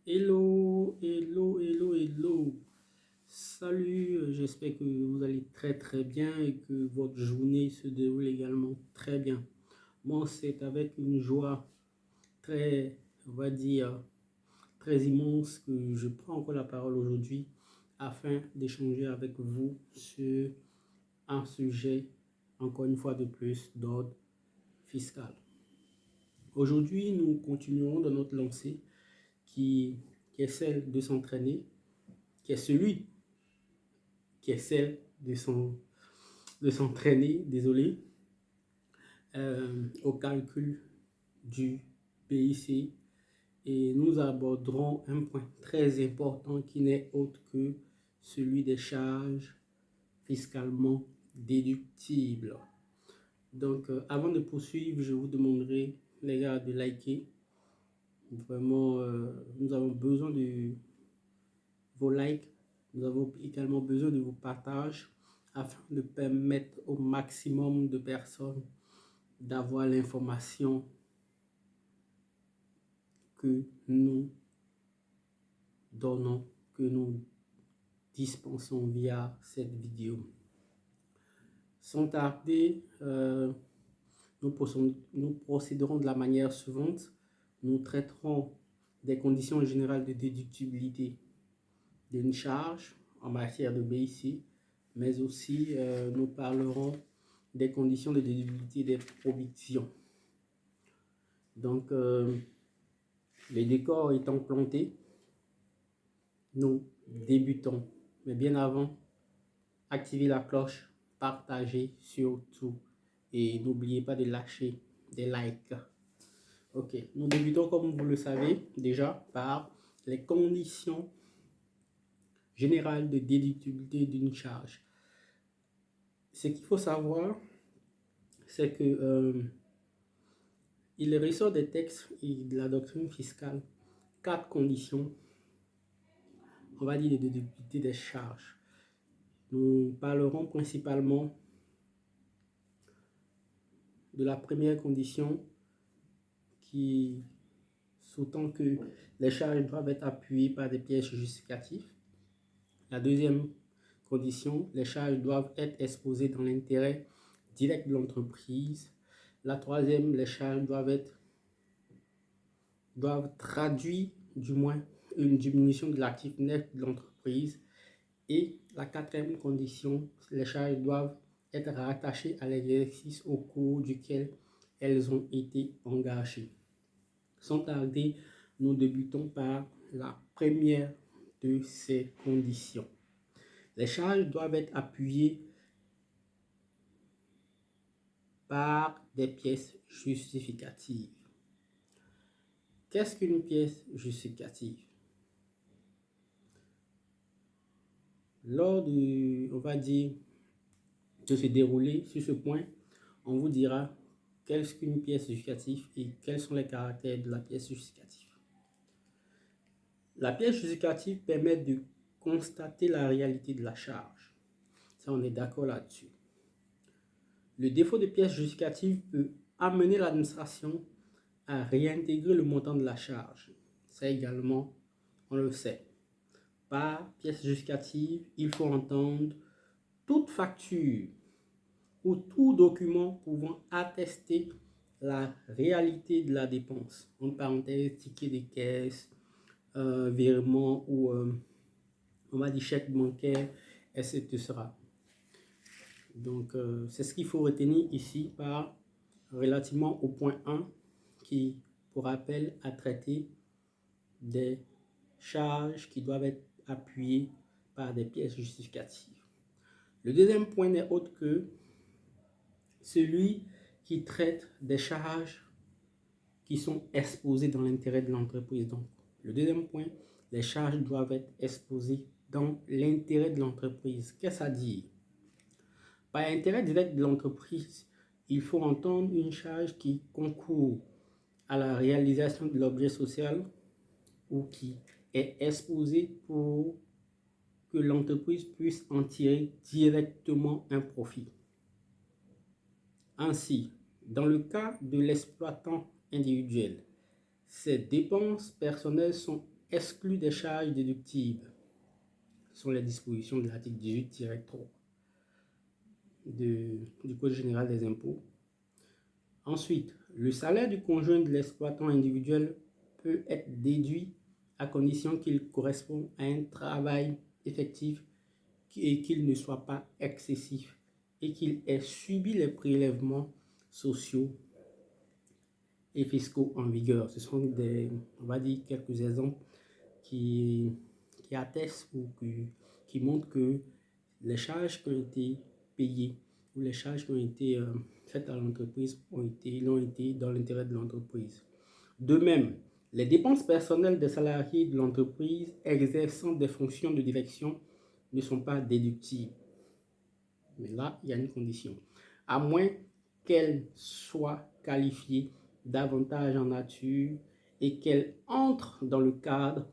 Hello, hello, hello, hello. Salut, j'espère que vous allez très très bien et que votre journée se déroule également très bien. Moi, c'est avec une joie très, on va dire, très immense que je prends encore la parole aujourd'hui afin d'échanger avec vous sur un sujet, encore une fois de plus, d'ordre fiscal. Aujourd'hui, nous continuerons dans notre lancée qui, qui est celle de s'entraîner, qui est celui qui est celle de s'entraîner, désolé, au calcul du PIC. Et nous aborderons un point très important qui n'est autre que celui des charges fiscalement déductibles. Donc, avant de poursuivre, je vous demanderai, les gars, de liker. Vraiment, nous avons besoin de vos likes. Nous avons également besoin de vos partages afin de permettre au maximum de personnes d'avoir l'information que nous donnons, que nous dispensons via cette vidéo. Sans tarder, nous procéderons de la manière suivante. Nous traiterons des conditions générales de déductibilité d'une charge en matière de BIC, mais aussi nous parlerons des conditions de déductibilité des provisions. Donc, les décors étant plantés, nous débutons. Mais bien avant, activez la cloche, partagez surtout et n'oubliez pas de lâcher des likes. Ok, nous débutons comme vous le savez déjà par les conditions générales de déductibilité d'une charge. Ce qu'il faut savoir, c'est que il ressort des textes et de la doctrine fiscale 4 conditions, on va dire, de déductibilité des charges. Nous parlerons principalement de la première condition qui sous-tend que les charges doivent être appuyées par des pièces justificatives. La deuxième condition, les charges doivent être exposées dans l'intérêt direct de l'entreprise. La troisième, les charges doivent traduire du moins une diminution de l'actif net de l'entreprise. Et la quatrième condition, les charges doivent être rattachées à l'exercice au cours duquel elles ont été engagées. Sans tarder, nous débutons par la première de ces conditions. Les charges doivent être appuyées par des pièces justificatives. Qu'est-ce qu'une pièce justificative? Lors de, on va dire, de se dérouler sur ce point, on vous dira qu'est-ce qu'une pièce justificative et quels sont les caractères de la pièce justificative. La pièce justificative permet de constater la réalité de la charge. Ça, on est d'accord là-dessus. Le défaut de pièce justificative peut amener l'administration à réintégrer le montant de la charge. Ça également, on le sait. Par pièce justificative, il faut entendre toute facture ou tout document pouvant attester la réalité de la dépense. En parenthèse, ticket de caisse, virement ou on va dire chèque bancaire, etc. Donc, c'est ce qu'il faut retenir ici par relativement au point 1 qui, pour rappel, a traité des charges qui doivent être appuyées par des pièces justificatives. Le deuxième point n'est autre que celui qui traite des charges qui sont exposées dans l'intérêt de l'entreprise. Donc, le deuxième point, les charges doivent être exposées dans l'intérêt de l'entreprise. Qu'est-ce à dire? Par intérêt direct de l'entreprise, il faut entendre une charge qui concourt à la réalisation de l'objet social ou qui est exposée pour que l'entreprise puisse en tirer directement un profit. Ainsi, dans le cas de l'exploitant individuel, ces dépenses personnelles sont exclu des charges déductibles. Ce sont les dispositions de l'article 18-3 du Code général des impôts. Ensuite, le salaire du conjoint de l'exploitant individuel peut être déduit à condition qu'il corresponde à un travail effectif et qu'il ne soit pas excessif et qu'il ait subi les prélèvements sociaux et fiscaux en vigueur. Ce sont on va dire, quelques exemples qui attestent ou qui montrent que les charges qui ont été payées ou les charges qui ont été faites à l'entreprise l'ont été dans l'intérêt de l'entreprise. De même, les dépenses personnelles des salariés de l'entreprise exerçant des fonctions de direction ne sont pas déductibles. Mais là, il y a une condition. À moins qu'elles soient qualifiées d'avantages en nature et qu'elles entrent dans le cadre,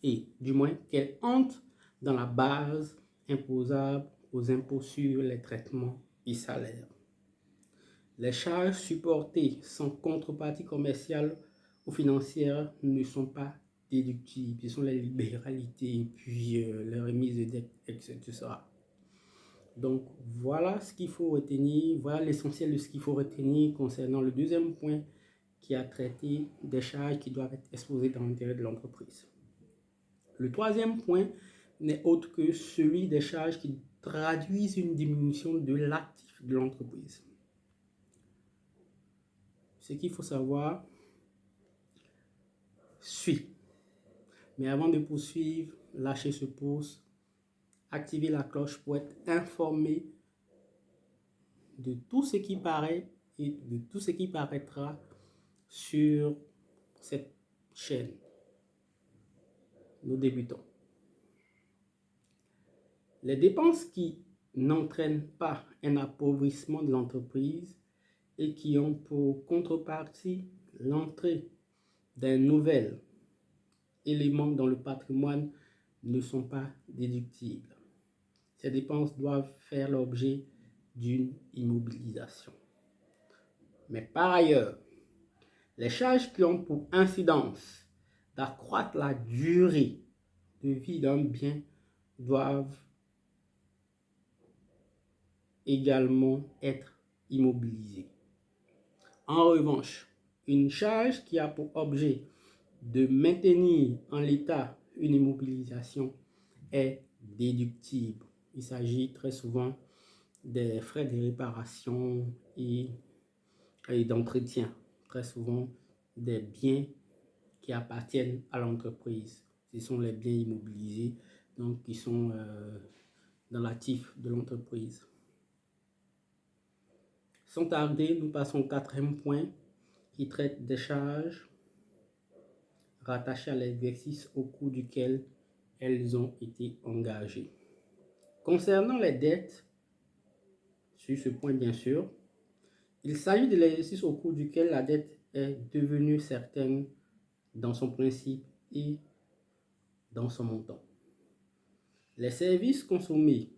et du moins qu'elles entrent dans la base imposable aux impôts sur les traitements et salaires. Les charges supportées sans contrepartie commerciale ou financière ne sont pas déductibles. Ce sont les libéralités, puis les remises de dette, etc. Donc, voilà ce qu'il faut retenir. Voilà l'essentiel de ce qu'il faut retenir concernant le deuxième point qui a traité des charges qui doivent être exposées dans l'intérêt de l'entreprise. Le troisième point n'est autre que celui des charges qui traduisent une diminution de l'actif de l'entreprise. Ce qu'il faut savoir suit. Mais avant de poursuivre, lâchez ce pouce, activez la cloche pour être informé de tout ce qui paraît et de tout ce qui paraîtra sur cette chaîne. Nous débutons. Les dépenses qui n'entraînent pas un appauvrissement de l'entreprise et qui ont pour contrepartie l'entrée d'un nouvel élément dans le patrimoine ne sont pas déductibles. Ces dépenses doivent faire l'objet d'une immobilisation. Mais par ailleurs, les charges qui ont pour incidence d'accroître la durée de vie d'un bien doivent également être immobilisées. En revanche, une charge qui a pour objet de maintenir en l'état une immobilisation est déductible. Il s'agit très souvent des frais de réparation et d'entretien, très souvent des biens qui appartiennent à l'entreprise. Ce sont les biens immobilisés, donc qui sont dans l'actif de l'entreprise. Sans tarder, nous passons au quatrième point qui traite des charges rattachées à l'exercice au cours duquel elles ont été engagées. Concernant les dettes, sur ce point bien sûr, il s'agit de l'exercice au cours duquel la dette est devenue certaine dans son principe et dans son montant. Les services consommés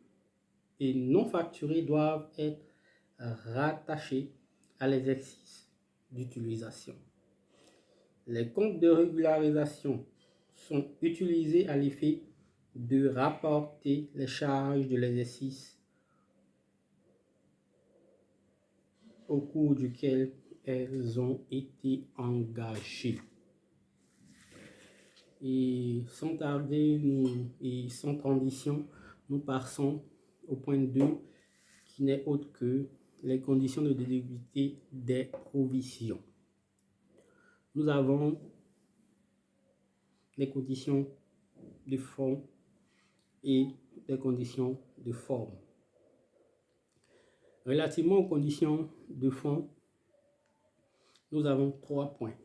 et non facturés doivent être rattachés à l'exercice d'utilisation. Les comptes de régularisation sont utilisés à l'effet de rapporter les charges de l'exercice au cours duquel elles ont été engagées. Et sans tarder et sans transition, nous passons au point 2 qui n'est autre que les conditions de déductibilité des provisions. Nous avons les conditions de fond et des conditions de forme. Relativement aux conditions de fond, nous avons 3 points.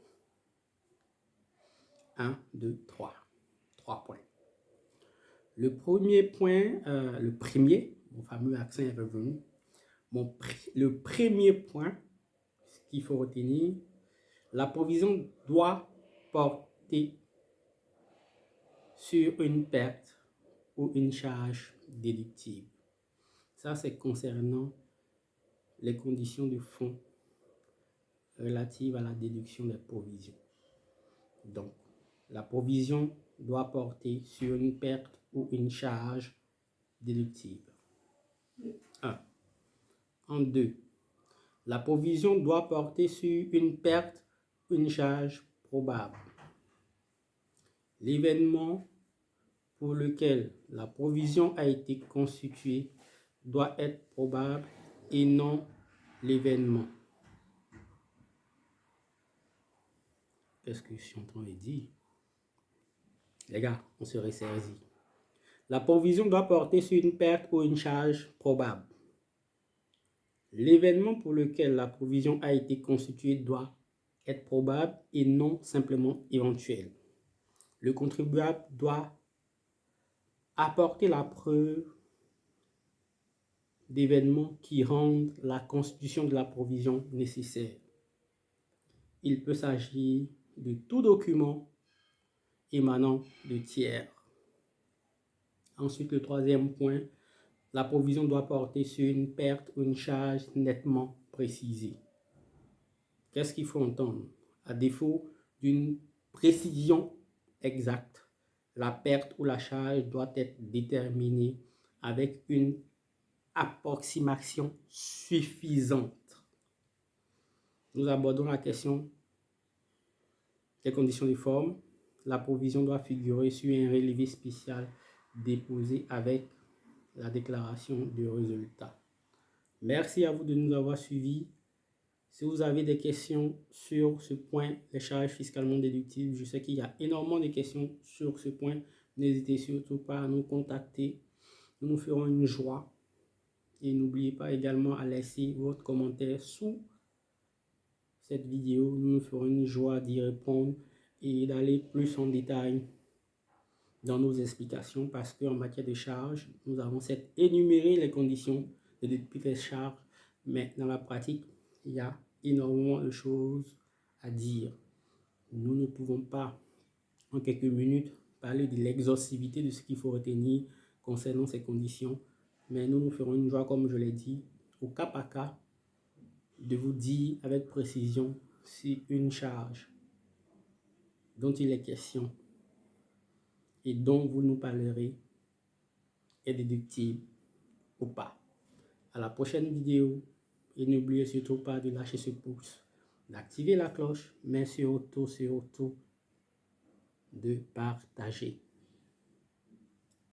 1, 2, 3. 3 points. Le premier point, mon fameux accent est revenu. Le premier point, ce qu'il faut retenir, la provision doit porter sur une perte ou une charge déductible. Ça, c'est concernant les conditions de fond relatives à la déduction des provisions. Donc, la provision doit porter sur une perte ou une charge déductible. 1. En 2. La provision doit porter sur une perte ou une charge probable. L'événement pour lequel la provision a été constituée doit être probable et non l'événement. Qu'est-ce que je suis en train de dire? Les gars, on se ressaisit. La provision doit porter sur une perte ou une charge probable. L'événement pour lequel la provision a été constituée doit être probable et non simplement éventuel. Le contribuable doit apporter la preuve d'événements qui rendent la constitution de la provision nécessaire. Il peut s'agir de tout document émanant de tiers. Ensuite, le troisième point, la provision doit porter sur une perte ou une charge nettement précisée. Qu'est-ce qu'il faut entendre? À défaut d'une précision exacte, la perte ou la charge doit être déterminée avec une approximation suffisante. Nous abordons la question des conditions de forme. La provision doit figurer sur un relevé spécial déposé avec la déclaration de résultat. Merci à vous de nous avoir suivis. Si vous avez des questions sur ce point, les charges fiscalement déductibles, je sais qu'il y a énormément de questions sur ce point. N'hésitez surtout pas à nous contacter. Nous nous ferons une joie. Et n'oubliez pas également à laisser votre commentaire sous cette vidéo. Nous nous ferons une joie d'y répondre et d'aller plus en détail dans nos explications parce qu'en matière de charges, nous avons certes énuméré les conditions de débit des charges, mais dans la pratique, il y a énormément de choses à dire. Nous ne pouvons pas, en quelques minutes, parler de l'exhaustivité de ce qu'il faut retenir concernant ces conditions, mais nous nous ferons une joie, comme je l'ai dit, au cas par cas, de vous dire avec précision si une charge dont il est question et dont vous nous parlerez est déductible ou pas. À la prochaine vidéo et n'oubliez surtout pas de lâcher ce pouce, d'activer la cloche, mais surtout de partager.